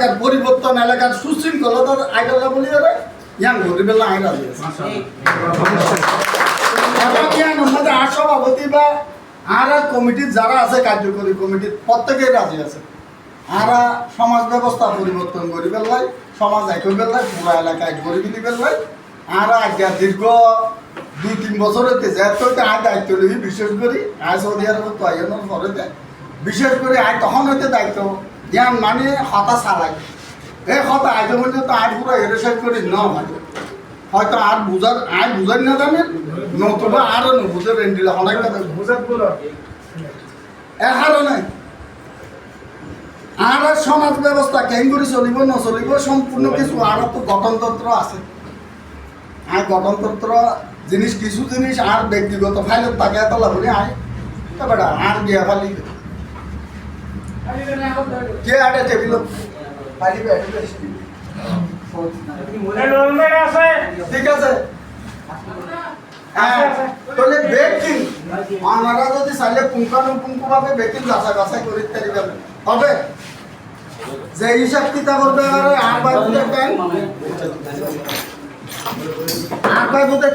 এলাকার পরিবর্তন এলাকার সুশৃঙ্খলতার আইডাল্লা বলি ইয়ান গরিবেলা আইন রাজি আছে এবং ইয়ান আমাদের আর সভাপতি বা আর কমিটির যারা আছে কার্যকরী কমিটির প্রত্যেকেই রাজি আছে আর সমাজ ব্যবস্থা পরিবর্তন করি পেলাই সমাজ এক পেলাই পুরো এলাকা এক গরিবি পেলাই আর আজ্ঞা দীর্ঘ 2-3 বছর হতে যেহেতু আয় দায়িত্ব নিবি বিশেষ করে আয় সৌদি আরব তো আইনের পরে বিশেষ করে আয় তখন হইতে দায়িত্ব ইয়ান মানে হতা চালাই এই হতা আইতে বললে তো আয় পুরো এরেসাইড করি ন মানে হয়তো আর বুঝার আয় বুঝার না জানেন নতুবা আরও বুঝে রেন্ডিলে অনেক কথা এর কারণে আর সমাজ ব্যবস্থা কেন করে চলিব নচলিব সম্পূর্ণ কিছু আর তো গঠনতন্ত্র আছে আর গঠনতন্ত্র জিনিস কিছু জিনিস আর ব্যক্তিগত ফাইলত থাকে এত লাভলি আয় বেটা আর গিয়া ফালি কে আটে টেবিল ঠিক আছে তাহলে ব্যক্তি আমরা যদি চাইলে পুঙ্খানুপুঙ্খভাবে ব্যক্তি যাচাই করে দিতে হবে যে হিসাব কিতাব করবে আর ভাই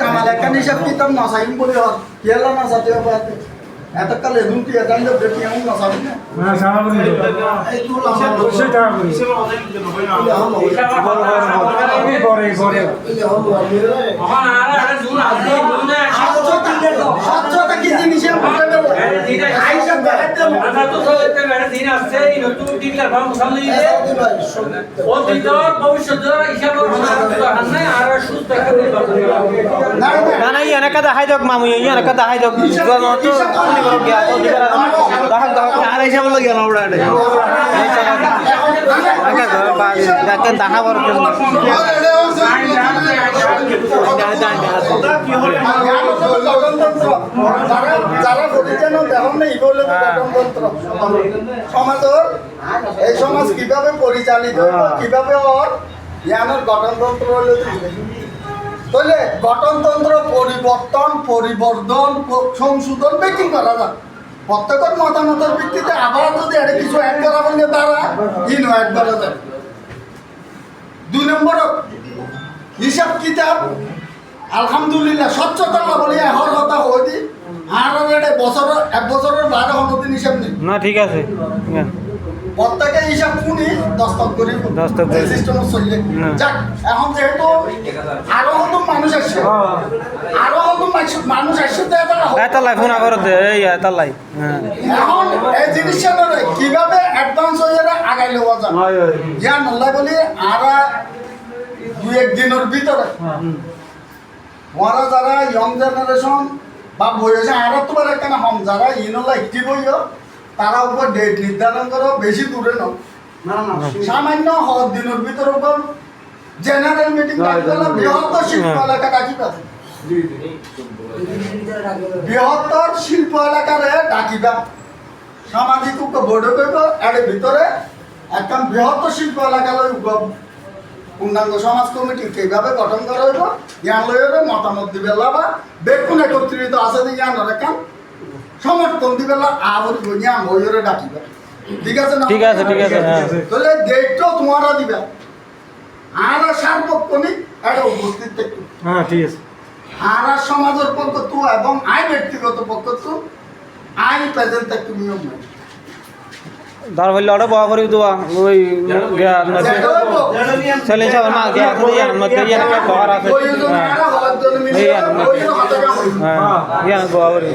কামাল একটা হিসাব কিতাব নসাইম বলে কেলা না সাথে এতকাল এদুন কি জানলে বেটি এমন নসাবি না এই তো সেটা স্বচ্ছতা কি জিনিস না ইয়ানে কথা হাই দক মামু ইয়ানে কথা হাই দক তো কোনি করব গিয়া তো দিবার আর হিসাব লাগিয়া না ওড়া এটা আকা ঘর বা ডাকে দাহা বড় করে যারা প্রতিজন দেখুন না ইগোলে গঠনতন্ত্র সমাজের এই সমাজ কিভাবে পরিচালিত কিভাবে ওর জ্ঞানের গঠনতন্ত্র হলে তাহলে গঠনতন্ত্র পরিবর্তন সংশোধন বেকিং করা যায় প্রত্যেকের মতামতের ভিত্তিতে আবার যদি এটা কিছু অ্যাড করা বললে তারা ইনো অ্যাড করা যায় 2 নম্বর হিসাব কিতাব আলহামদুলিল্লাহ স্বচ্ছতা বলি হর কথা হই দি আর এটা বছর 1 বছরের 12 হনদিন হিসাব নেই না ঠিক আছে প্রত্যেকে হিসাব শুনি দস্তক করি সিস্টেম চললে যাক এখন যেহেতু আরো হতো মানুষ আসছে আরো হতো মানুষ আসছে তো এটা লাই ফোন আগর দে এই এটা লাই এখন এই জিনিসটা কিভাবে অ্যাডভান্স হয়ে আগাই লওয়া যায় জ্ঞান আল্লাহ বলি আর 2-1 দিনের ভিতরে ওরা যারা ইয়ং জেনারেশন বা বয়সে আরো তোমার একটা হম যারা ইনলা একটি বইও তারা উপর ডেট নির্ধারণ করো বেশি দূরে ন সামান্য দিনের ভিতরে উপর জেনারেল মিটিং ডাকিবেলা বৃহত্তর শিল্প এলাকা ডাকিবা বৃহত্তর শিল্প এলাকারে ডাকিবা সামাজিক বৈঠক হইব এর ভিতরে একদম বৃহত্তর শিল্প এলাকা লই পূর্ণাঙ্গ সমাজ কমিটি কিভাবে গঠন করা হইব জ্ঞান লইবে মতামত দিবে বা বেকুন একত্রিত আছে যে জ্ঞান রাখান সমর্থন দিবে আবার জ্ঞান হইরে ডাকিবে ঠিক আছে না ঠিক আছে তাহলে ডেটটা তোমারা দিবে আর সার্বক্ষণিক এটা উপস্থিত থাকবে হ্যাঁ ঠিক আছে আর সমাজের পক্ষ তো এবং আই ব্যক্তিগত পক্ষ তো আই প্রেজেন্ট থাকতে নিয়ম নাই দার বললে ওটা বাবা করে দেওয়া ওই গিয়া ছেলে সব না গিয়া দিয়ে মধ্যে ইয়ার একটা ঘর আছে হ্যাঁ ইয়া বাবা করে